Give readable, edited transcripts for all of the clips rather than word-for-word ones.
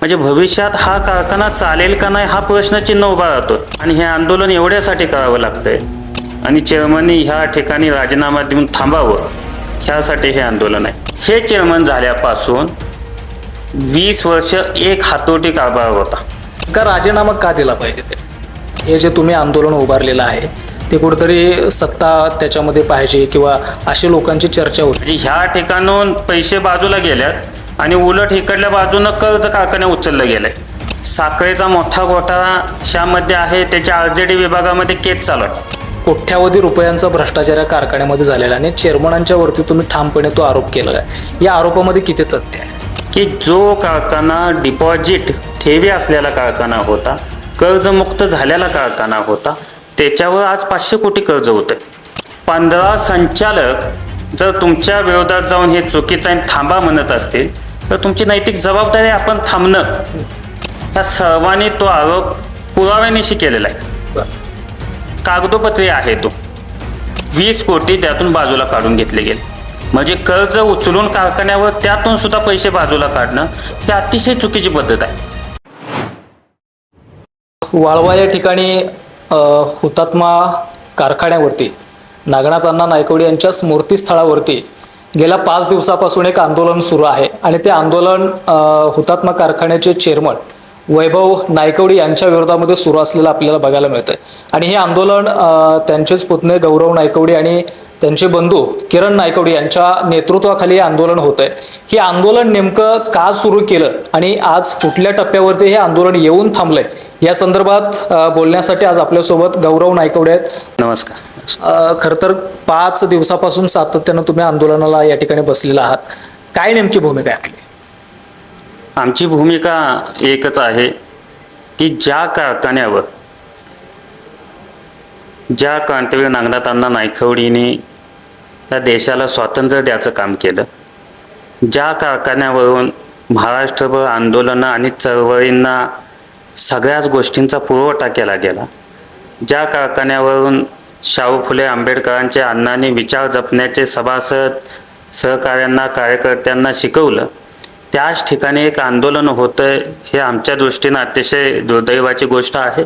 म्हणजे भविष्यात हा कारखाना चालेल का नाही हा प्रश्नचिन्ह उभा राहतो. आणि हे आंदोलन एवढ्यासाठी करावं लागतंय आणि चेअरमननी ह्या ठिकाणी राजीनामा देऊन थांबावं ह्यासाठी हे आंदोलन आहे. हे चेअरमन झाल्यापासून 20 वर्ष एक हातोटी कारभार होता. का राजीनामा का दिला पाहिजे? हे जे तुम्ही आंदोलन उभारलेलं आहे ते कुठेतरी सत्ता त्याच्यामध्ये पाहिजे किंवा अशा लोकांची चर्चा होती. म्हणजे ह्या ठिकाणून पैसे बाजूला गेल्यात आणि उलट इकडल्या बाजूनं कर्ज कारखान्या उचललं गेलंय. साखरेचा मोठा घोटाळा ह्यामध्ये आहे, त्याच्या RJD विभागामध्ये केस चालू आहे. कोट्यावधी रुपयांचा भ्रष्टाचार या कारखान्यामध्ये झालेला आणि चेअरमनांच्या वरती तुम्ही ठामपणे तो आरोप केलेला आहे. या आरोपामध्ये किती तथ्य आहे? की जो कारखाना डिपॉझिट ठेवी असलेला कारखाना होता, कर्जमुक्त झालेला कारखाना होता, त्याच्यावर आज 500 कोटी कर्ज होतं. 15 संचालक जर तुमच्या विरोधात जाऊन हे चुकीचं आहे थांबा म्हणत असतील तर तुमची नैतिक जबाबदारी आपण थांबणं. ह्या सर्वांनी तो आरोप पुराव्यानिशी केलेला आहे. कागदोपत्री आहे तो. 20 कोटी त्यातून बाजूला काढून घेतले गेले. म्हणजे कर्ज उचलून कारखान्यावर त्यातून सुद्धा पैसे बाजूला काढणं ही अतिशय चुकीची पद्धत आहे. वाळवा या ठिकाणी हुतात्मा कारखान्यावरती नागनाथ अण्णा नायकवडी यांच्या स्मृतीस्थळावरती गेल्या 5 दिवसापासून एक आंदोलन सुरू आहे आणि ते आंदोलन हुतात्मा कारखान्याचे चेअरमन वैभव नायकवडी यांच्या विरोधामध्ये सुरू असलेलं आपल्याला बघायला मिळतंय. आणि हे आंदोलन त्यांचेच पुतणे गौरव नायकवडी आणि त्यांचे बंधू किरण नायकवडी यांच्या नेतृत्वाखाली हे आंदोलन होत आहे. हे आंदोलन नेमकं का सुरू केलं आणि आज कुठल्या टप्प्यावरती हे आंदोलन येऊन थांबलंय या संदर्भात बोलण्यासाठी आज आपल्यासोबत गौरव नायकवडी आहेत. नमस्कार. खरं तर 5 दिवसापासून सातत्यानं तुम्ही आंदोलनाला या ठिकाणी बसलेला आहात. काय नेमकी भूमिका आहे आपली? आमची भूमिका एकच आहे की ज्या कारखान्यावर ज्या क्रांतीवीर नागनाथ अण्णा नायकवडीने या देशाला स्वातंत्र्य द्यायचं काम केलं, ज्या कारखान्यावरून महाराष्ट्रभर आंदोलनं आणि चळवळींना सगळ्याच गोष्टींचा पुरवठा केला गेला, ज्या कारखान्यावरून शाहू फुले आंबेडकरांच्या अण्णांनी विचार जपण्याचे सभासद सहकाऱ्यांना कार्यकर्त्यांना शिकवलं, त्याच ठिकाणी एक आंदोलन होतं. हे आमच्या दृष्टीनं अतिशय दुर्दैवाची गोष्ट आहे.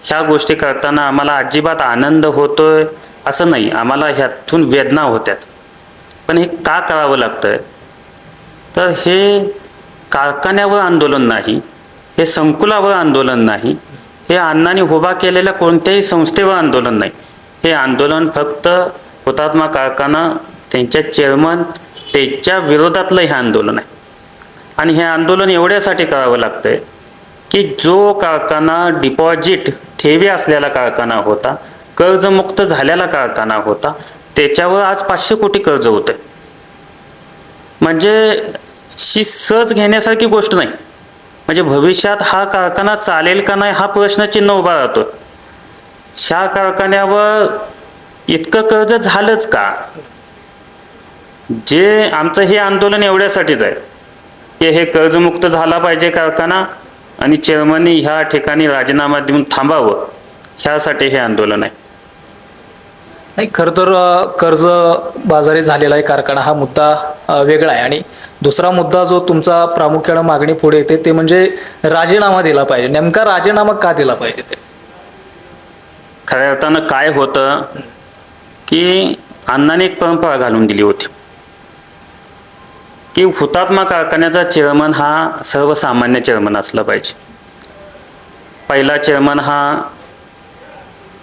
ह्या गोष्टी करताना आम्हाला अजिबात आनंद होतोय असं नाही, आम्हाला ह्यातून वेदना होत्यात. पण हे का करावं लागतंय? तर हे कारखान्यावर आंदोलन नाही, हे संकुलावर आंदोलन नाही, हे अण्णांनी उभा केलेल्या कोणत्याही संस्थेवर आंदोलन नाही. हे आंदोलन फक्त हुतात्मा कारखाना, त्यांच्या चेअरमन, त्याच्या विरोधातलं हे आंदोलन आहे. आणि हे आंदोलन एवढ्यासाठी करावं लागतंय की जो कारखाना डिपॉझिट ठेवी असलेला कारखाना होता, कर्जमुक्त झालेला कारखाना होता, त्याच्यावर आज 500 कोटी कर्ज होतं. म्हणजे सहज घेण्यासारखी गोष्ट नाही. म्हणजे भविष्यात हा कारखाना चालेल का नाही हा प्रश्नचिन्ह उभा राहतो. ह्या कारखान्यावर इतकं कर्ज झालंच का? जे आमचं हे आंदोलन एवढ्यासाठीच आहे की हे कर्जमुक्त झाला पाहिजे कारखाना आणि चेअरमननी ह्या ठिकाणी राजीनामा देऊन थांबावं ह्यासाठी हे आंदोलन आहे. नाही, खरं तर कर्ज बाजारी झालेला आहे कारखाना हा मुद्दा वेगळा आहे. आणि दुसरा मुद्दा जो तुमचा प्रामुख्यानं मागणी पुढे येते ते म्हणजे राजीनामा दिला पाहिजे. नेमका राजीनामा का दिला पाहिजे? ते खऱ्या अर्थानं काय होतं की अण्णांनी एक परंपरा घालून दिली होती की हुतात्मा कारखान्याचा चेअरमन हा सर्वसामान्य चेअरमन असला पाहिजे. पहिला चेअरमन हा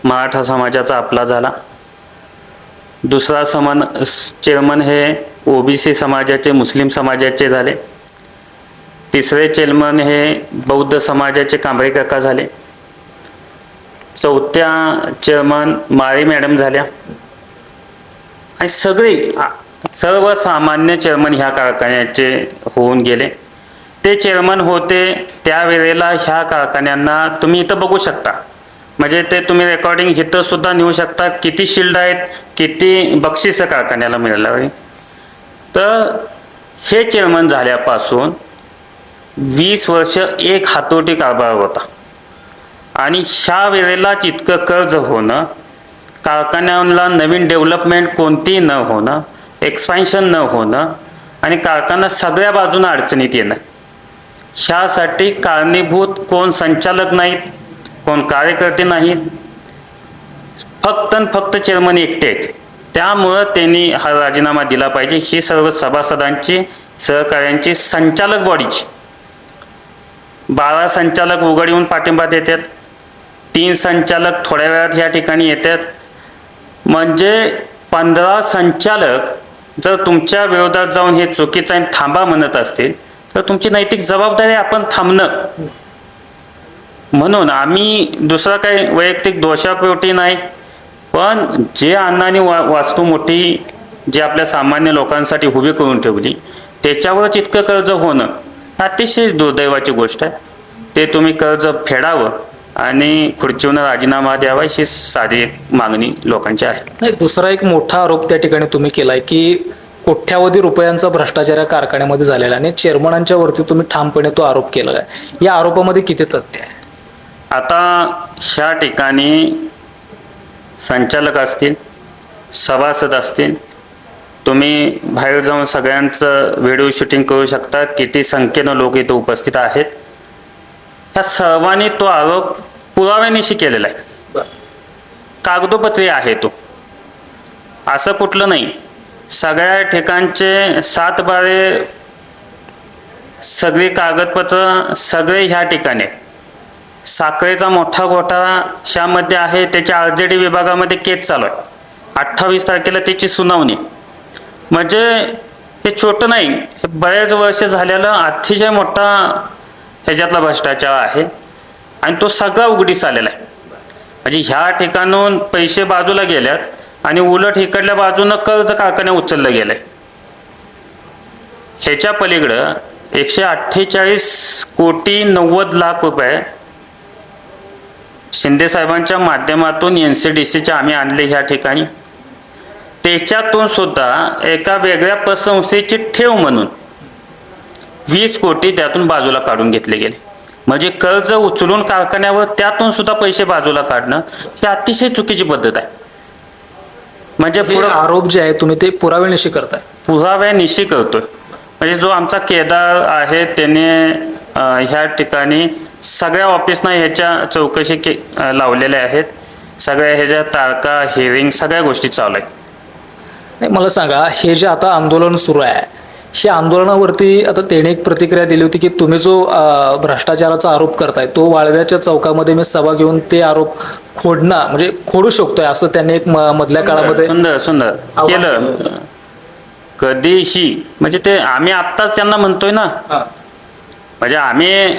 मराठा समाजाचा आपला झाला. दुसरा चेअरमन हे OBC समाजाचे, मुस्लिम समाजाचे झाले. तिसरे चेअरमन हे बौद्ध समाजाचे कांबळे काका झाले. चौथ्या चेअरमन माळी मॅडम झाल्या. आणि सर्वसामान्य चेअरमन ह्या कारखान्याचे होऊन गेले. ते चेअरमन होते त्यावेळेला ह्या कारखान्यांना तुम्ही इथं बघू शकता, म्हणजे ते तुम्ही रेकॉर्डिंग इथं सुद्धा नेऊ शकता, किती शिल्ड आहेत, किती बक्षिसं कारखान्याला मिळालं. तर हे चेअरमन झाल्यापासून 20 वर्ष एक हातोटी कारभार होता. आणि ह्या वेळेला इतकं कर्ज होणं, कारखान्याला नवीन डेव्हलपमेंट कोणतीही न होणं, एक्सपान्शन न होणं आणि कारखाना सगळ्या बाजूनं अडचणीत येणं, ह्यासाठी कारणीभूत कोण संचालक नाहीत, कोण कार्यकर्ते नाहीत, फक्त आणि फक्त चेअरमन एकटे आहेत. त्यामुळं त्यांनी हा राजीनामा दिला पाहिजे. ही सर्व सभासदांची, सहकाऱ्यांची, संचालक बॉडीची 12 संचालक उघड येऊन पाठिंबा देतात, 3 संचालक थोड्या वेळात ह्या ठिकाणी येतात. म्हणजे 15 संचालक जर तुमच्या विरोधात जाऊन हे चुकीचं आहे थांबा म्हणत असतील तर तुमची नैतिक जबाबदारी आपण थांबणं. म्हणून आम्ही दुसरा काही वैयक्तिक दोषापोटी नाही, पण जे अण्णांनी वास्तू मोठी जी आपल्या सामान्य लोकांसाठी उभी करून ठेवली त्याच्यावरच इतकं कर्ज होणं अतिशय दुर्दैवाची गोष्ट आहे. ते तुम्ही कर्ज फेडावं आणि खुर्चीवरून राजीनामा द्यावा ही साधी एक मागणी लोकांची आहे. नाही, दुसरा एक मोठा आरोप त्या ठिकाणी तुम्ही केलाय की कोट्यावधी रुपयांचा भ्रष्टाचार या कारखान्यामध्ये झालेला आणि चेअरमनांच्या वरती तुम्ही ठामपणे तो आरोप केला आहे. या आरोपामध्ये किती तथ्य आहे? आता ह्या ठिकाणी संचालक असतील, सभासद असतील, तुम्ही बाहेर जाऊन सगळ्यांचं व्हिडिओ शूटिंग करू शकता, किती संख्येनं लोक इथं उपस्थित आहेत. ह्या सर्वांनी तो आरोप पुराव्यानिशी केलेला आहे, कागदोपत्री आहे तो, असं कुठलं नाही. सगळ्या ठिकाणचे 7/12 सगळी कागदपत्र सगळे ह्या ठिकाणी. साखरेचा मोठा घोटाळा ह्यामध्ये आहे, त्याच्या RJD विभागामध्ये केस चालू आहे. 28 तारखेला त्याची सुनावणी. म्हणजे हे छोटं नाही, हे बरेच वर्ष झालेलं अतिशय मोठा ह्याच्यातला भ्रष्टाचार आहे आणि तो सगळा उघडीस आलेला आहे. म्हणजे ह्या ठिकाणून पैसे बाजूला गेल्यात आणि उलट इकडल्या बाजूनं कर्ज कारखान्या उचललं गेलंय. ह्याच्या पलीकडं 148 कोटी 90 लाख रुपये शिंदे साहेबांच्या माध्यमातून NCDCच्या आम्ही आणले ह्या ठिकाणी. त्याच्यातून सुद्धा एका वेगळ्या पतसंस्थेची ठेव म्हणून 20 कोटी त्यातून बाजूला काढून घेतले गेले. म्हणजे कर्ज उचलून कारखान्यावर त्यातून सुद्धा पैसे बाजूला काढणं ही अतिशय चुकीची पद्धत आहे. म्हणजे आरोप जे आहे तुम्ही ते पुराव्यानिशी करताय? पुराव्यानिशी करतोय. म्हणजे जो आमचा केदार आहे त्याने ह्या ठिकाणी सगळ्या ऑफिसना ह्याच्या चौकशी लावलेल्या आहेत. सगळ्या ह्याच्या तारखा, हिअरिंग सगळ्या गोष्टी चालू आहेत. नाही, मला सांगा, हे जे आता आंदोलन सुरू आहे, ह्या आंदोलनावरती आता त्याने एक प्रतिक्रिया दिली होती की तुम्ही जो भ्रष्टाचाराचा आरोप करताय तो वाळव्याच्या चौकामध्ये मी सभा घेऊन ते आरोप खोडणं म्हणजे खोडू शकतोय, असं त्यांनी एक मधल्या काळामध्ये सुंदर सुंदर केलं. कधीही म्हणजे ते आम्ही आत्ताच त्यांना म्हणतोय ना, म्हणजे आम्ही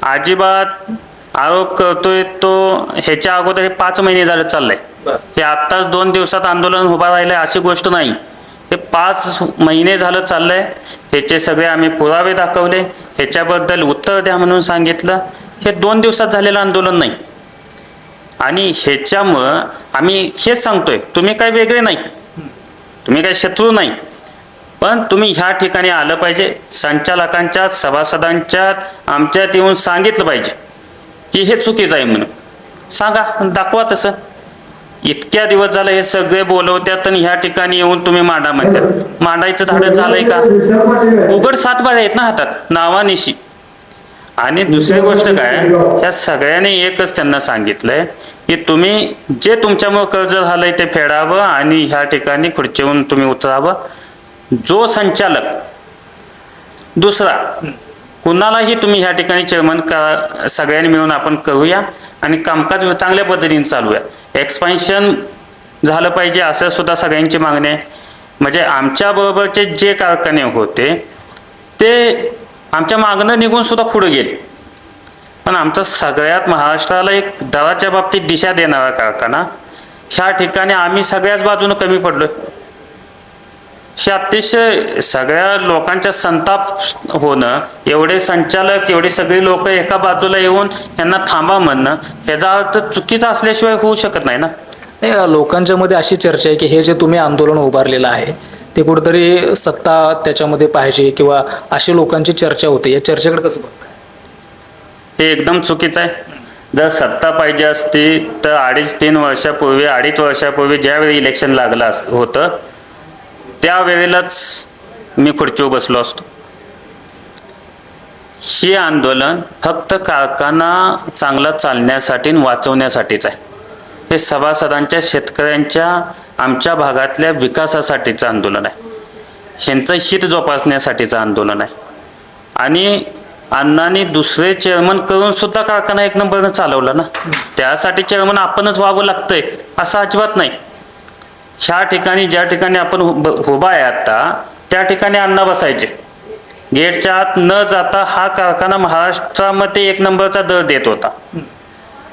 अजिबात आरोप करतोय तो ह्याच्या अगोदर हे 5 महिने झाले चाललंय. हे आत्ताच 2 दिवसात आंदोलन उभा राहिलंय अशी गोष्ट नाही. हे 5 महिने झालं चाललंय. ह्याचे सगळे आम्ही पुरावे दाखवले, ह्याच्याबद्दल उत्तर द्या म्हणून सांगितलं. हे 2 दिवसात झालेलं आंदोलन नाही. आणि ह्याच्यामुळं आम्ही हेच सांगतोय, तुम्ही काही वेगळे नाही, तुम्ही काही शत्रू नाही, पण तुम्ही ह्या ठिकाणी आलं पाहिजे. संचालकांच्यात, सभासदांच्यात आमच्यात येऊन सांगितलं पाहिजे की हे चुकीचं आहे म्हणून. सांगा, दाखवा तसं. इतक्या दिवस झालं हे सगळे बोलवत्यात आणि ह्या ठिकाणी येऊन तुम्ही मांडा म्हणतात. मांडायचं धाडस झालंय का? उघड 7/12 आहेत ना हातात नावानिशी. आणि दुसरी गोष्ट काय, ह्या सगळ्यांनी एकच त्यांना सांगितलंय की तुम्ही जे तुमच्यामुळे कर्ज झालंय ते फेडावं आणि ह्या ठिकाणी खुर्चीवरून तुम्ही उतरावं. जो संचालक दुसरा कुणालाही तुम्ही ह्या ठिकाणी चेअरमन करा, सगळ्यांनी मिळून आपण करूया आणि कामकाज चांगल्या पद्धतीने चालूया. एक्सपान्शन झालं पाहिजे असं सुद्धा सगळ्यांची मागणी आहे. म्हणजे आमच्या बरोबरचे जे कारखाने होते ते आमच्या मागणं निघून सुद्धा पुढे गेले, पण आमचा सगळ्यात महाराष्ट्राला एक दराच्या बाबतीत दिशा देणारा कारखाना ह्या ठिकाणी आम्ही सगळ्याच बाजूनं कमी पडलोय. हे अतिशय सगळ्या लोकांच्या संताप होणं, एवढे संचालक, एवढे सगळे लोक एका बाजूला येऊन यांना थांबा म्हणणं, याचा अर्थ चुकीचा असल्याशिवाय होऊ शकत नाही ना. लोकांच्या मध्ये अशी चर्चा आहे की हे जे तुम्ही आंदोलन उभारलेलं आहे ते कुठेतरी सत्ता त्याच्यामध्ये पाहिजे किंवा अशी लोकांची चर्चा होते. या चर्चेकडे कसं बघताय? हे एकदम चुकीचं आहे. जर सत्ता पाहिजे असती तर 2.5 वर्षापूर्वी ज्यावेळी इलेक्शन लागलं होतं त्यावेळेलाच मी खुर्चीवर बसलो असतो. हे आंदोलन फक्त कारखाना चांगला चालण्यासाठी आणि वाचवण्यासाठीच आहे. हे सभासदांच्या, शेतकऱ्यांच्या, आमच्या भागातल्या विकासासाठीचं आंदोलन आहे. ह्यांचं हित जोपासण्यासाठीचं आंदोलन आहे. आणि अण्णांनी दुसरे चेअरमन करून सुद्धा कारखाना एक नंबरनं चालवला ना. त्यासाठी चेअरमन आपणच व्हावं लागतंय असं अजिबात नाही. ह्या ठिकाणी, ज्या ठिकाणी आपण उभा आहे आता, त्या ठिकाणी अण्णा बसायचे. गेटच्या आत न जाता हा कारखाना महाराष्ट्रामध्ये एक नंबरचा दर देत होता.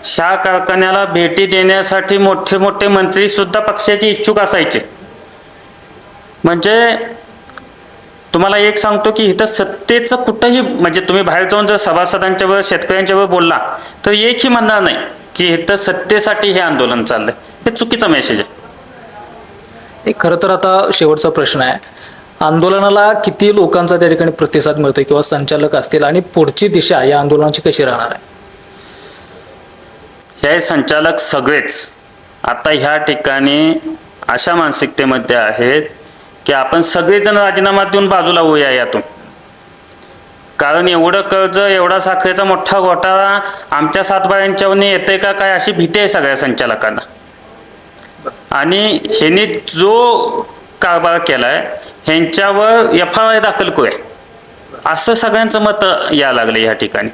ह्या कारखान्याला भेटी देण्यासाठी मोठे मोठे मंत्री सुद्धा पक्षाचे इच्छुक असायचे. म्हणजे तुम्हाला एक सांगतो की इथं सत्तेचं कुठंही, म्हणजे तुम्ही बाहेर जाऊन जर सभासदांच्या वर, शेतकऱ्यांच्या वर बोलला तर एकही म्हणणार नाही की इथं सत्तेसाठी हे आंदोलन चाललंय. हे चुकीचा मेसेज आहे. एक खरं तर आता शेवटचा प्रश्न आहे, आंदोलनाला किती लोकांचा त्या ठिकाणी प्रतिसाद मिळतोय किंवा संचालक असतील, आणि पुढची दिशा या आंदोलनाची कशी राहणार आहे? हे संचालक सगळेच आता ह्या ठिकाणी अशा मानसिकतेमध्ये आहेत की आपण सगळेजण राजीनामा देऊन बाजूला होऊया यातून. कारण एवढं कर्ज, एवढा साखरेचा मोठा घोटाळा आमच्या सातबाऱ्यांच्यावरती येते का काय अशी भीती आहे सगळ्या संचालकांना. आणि ह्यांनी जो कारभार केलाय ह्यांच्यावर FIR दाखल करूया असं सगळ्यांचं मत यायला लागलं या ठिकाणी.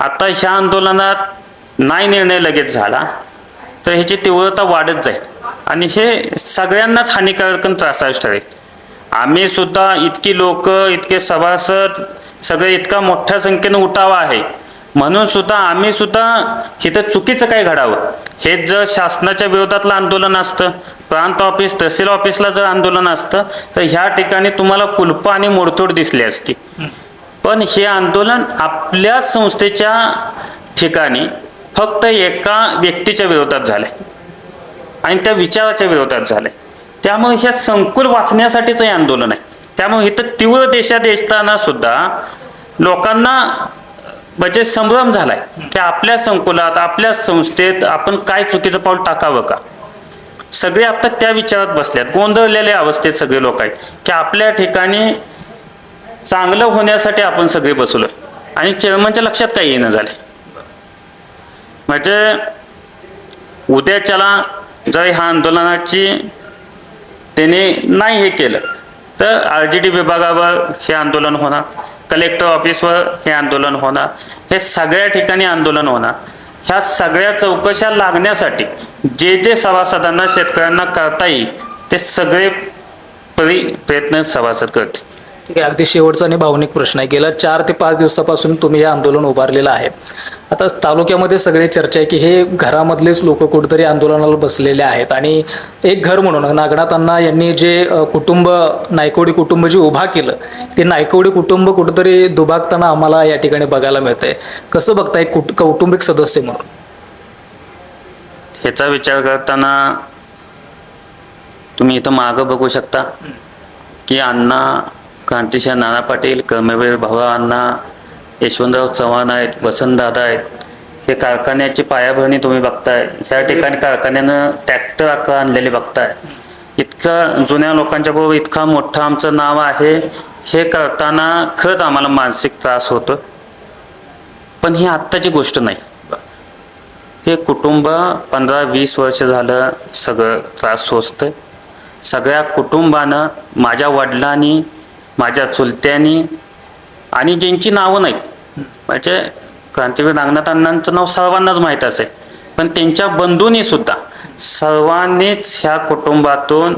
आता ह्या आंदोलनात नाही निर्णय लगेच झाला तर ह्याची तीव्रता वाढत जाईल आणि हे सगळ्यांनाच हानिकारक आणि त्रासाच ठरेल. आम्ही सुद्धा इतकी लोक, इतके सभासद, सगळे इतका मोठ्या संख्येनं उठावा आहे म्हणून सुद्धा आम्ही सुद्धा इथं चुकीचं काय घडावं, हेच जर शासनाच्या विरोधातलं आंदोलन असतं, प्रांत ऑफिस, तहसील ऑफिसला जर आंदोलन असतं तर ह्या ठिकाणी तुम्हाला कुलपं आणि मोडतोड दिसली असती. पण हे आंदोलन आपल्याच संस्थेच्या ठिकाणी फक्त एका व्यक्तीच्या विरोधात झाले आणि त्या विचाराच्या विरोधात झाले. त्यामुळे हे संकुल वाचण्यासाठीच हे आंदोलन आहे. त्यामुळे इथं तीव्र देशात असताना सुद्धा लोकांना म्हणजे संभ्रम झालाय की आपल्या संकुलात, आपल्या संस्थेत आपण काय चुकीचं पाऊल टाकावं का. सगळे आता त्या विचारात बसल्यात, गोंधळलेल्या अवस्थेत सगळे लोक आहेत की आपल्या ठिकाणी चांगलं होण्यासाठी आपण सगळे बसलोय आणि चेअरमनच्या लक्षात काही येणं झाले. म्हणजे उद्याच्याला जर ह्या आंदोलनाची त्याने नाही हे केलं तर RGD विभागावर हे आंदोलन होणार, कलेक्टर ऑफिसवर हे आंदोलन होणार, हे सगळ्या ठिकाणी आंदोलन होणार. ह्या सगळ्या चौकशा लागण्यासाठी जे जे सभासदांना, शेतकऱ्यांना करता येईल ते सगळे प्रयत्न सभासद करतील. ठीक आहे, अगदी शेवटचा आणि भावनिक प्रश्न आहे. गेल्या 4 ते 5 दिवसापासून तुम्ही हे आंदोलन उभारलेलं आहे. आता तालुक्यामध्ये सगळी चर्चा आहे की हे घरामधलेच लोक कुठेतरी आंदोलनाला बसलेले आहेत आणि एक घर म्हणून नागनाथ अण्णा यांनी जे कुटुंब, नायकवडी कुटुंब जे उभा केलं, ते नायकवडी कुटुंब कुठेतरी दुभागताना आम्हाला या ठिकाणी बघायला मिळतंय. कसं बघताय कौटुंबिक सदस्य म्हणून? ह्याचा विचार करताना तुम्ही इथं मागं बघू शकता की अण्णा, क्रांतिसिंह नाना पाटील, कर्मवीर भावा अण्णा, यशवंतराव चव्हाण आहेत, वसंतदादा आहेत. हे कारखान्याची पायाभरणी तुम्ही बघताय. ह्या ठिकाणी कारखान्यानं ट्रॅक्टर 11 आणलेले बघताय. इतकं जुन्या लोकांच्या बरोबर इतका मोठं आमचं नाव आहे. हे करताना खरंच आम्हाला मानसिक त्रास होतो. पण ही आत्ताची गोष्ट नाही. हे कुटुंब 15-20 वर्ष झालं सगळं त्रास सोसतंय. सगळ्या कुटुंबानं, माझ्या वडिलांनी, माझ्या चुलत्यांनी आणि ज्यांची नावं नाहीत, म्हणजे क्रांतिवीर नागनाथ अण्णांचं नाव सर्वांनाच माहीत असेल, पण त्यांच्या बंधूंनी सुद्धा सर्वांनीच ह्या कुटुंबातून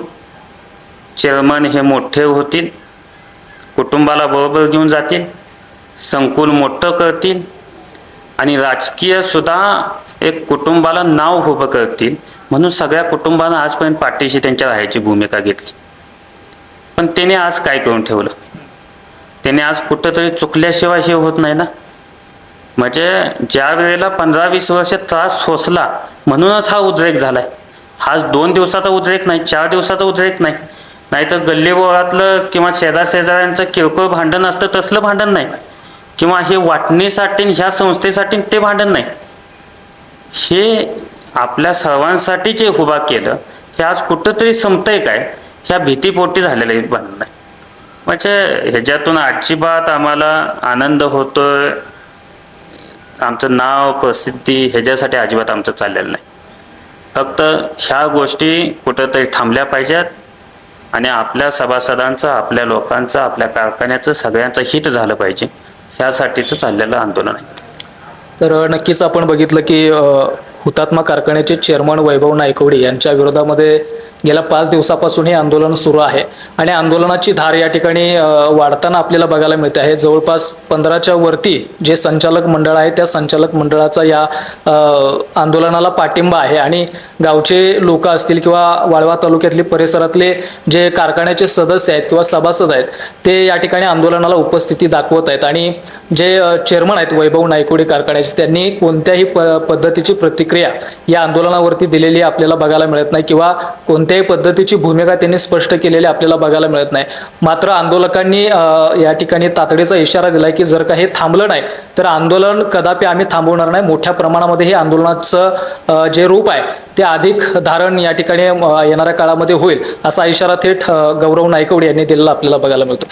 चेअरमन हे मोठे होतील, कुटुंबाला बरोबर घेऊन जातील, संकुल मोठं करतील आणि राजकीय सुद्धा एक कुटुंबाला नाव उभं करतील म्हणून सगळ्या कुटुंबानं आजपर्यंत पाठीशी त्यांच्या राहायची भूमिका घेतली. पण त्याने आज काय करून ठेवलं? त्याने आज कुठंतरी चुकल्याशिवाय हे होत नाही ना. म्हणजे ज्या वेळेला 15-20 वर्ष त्रास सोसला म्हणूनच हा उद्रेक झालाय. हा 2 दिवसाचा उद्रेक नाही, 4 दिवसाचा उद्रेक नाही. नाहीतर गल्लीबोळातलं किंवा शेजाऱ्यांचं किरकोळ भांडण असतं तसलं भांडण नाही, किंवा हे वाटणीसाठी ह्या संस्थेसाठी ते भांडण नाही. हे आपल्या सर्वांसाठी जे उभा केलं हे आज कुठंतरी संपतंय काय ह्या भीतीपोटी झालेलं भांडण आहे. म्हणजे ह्याच्यातून अजिबात आम्हाला आनंद होतोय, आमचं नाव प्रसिद्धी ह्याच्यासाठी अजिबात आमचं चाललेलं नाही. फक्त ह्या गोष्टी कुठंतरी थांबल्या पाहिजेत आणि आपल्या सभासदांचं, आपल्या लोकांचं, आपल्या कारखान्याचं सगळ्यांचं हित झालं पाहिजे, ह्यासाठीचं चाललेलं आंदोलन आहे. तर नक्कीच आपण बघितलं की हुतात्मा कारखान्याचे चेअरमन वैभव नायकवडी यांच्या विरोधामध्ये गेल्या 5 दिवसापासून हे आंदोलन सुरू आहे आणि आंदोलनाची धार या ठिकाणी वाढताना आपल्याला बघायला मिळते आहे. जवळपास 15च्या वरती जे संचालक मंडळ आहे त्या संचालक मंडळाचा या आंदोलनाला पाठिंबा आहे आणि गावचे लोक असतील किंवा वाळवा तालुक्यातले परिसरातले जे कारखान्याचे सदस्य आहेत किंवा सभासद आहेत ते या ठिकाणी आंदोलनाला उपस्थिती दाखवत आहेत आणि जे चेअरमन आहेत वैभव नायकवडी कारखान्याचे त्यांनी कोणत्याही पद्धतीची प्रतिक्रिया या आंदोलनावरती दिलेली आपल्याला बघायला मिळत नाही किंवा कोणत्याही पद्धतीची भूमिका त्यांनी स्पष्ट केलेली आपल्याला बघायला मिळत नाही. मात्र आंदोलकांनी या ठिकाणी तातडीचा इशारा दिलाय की जर का हे थांबलं नाही तर आंदोलन कदापि आम्ही थांबवणार नाही. मोठ्या प्रमाणामध्ये हे आंदोलनाचं जे रूप आहे ते अधिक धारण या ठिकाणी येणाऱ्या काळामध्ये होईल असा इशारा थेट गौरव नायकवडी यांनी दिलेला आपल्याला बघायला मिळतो.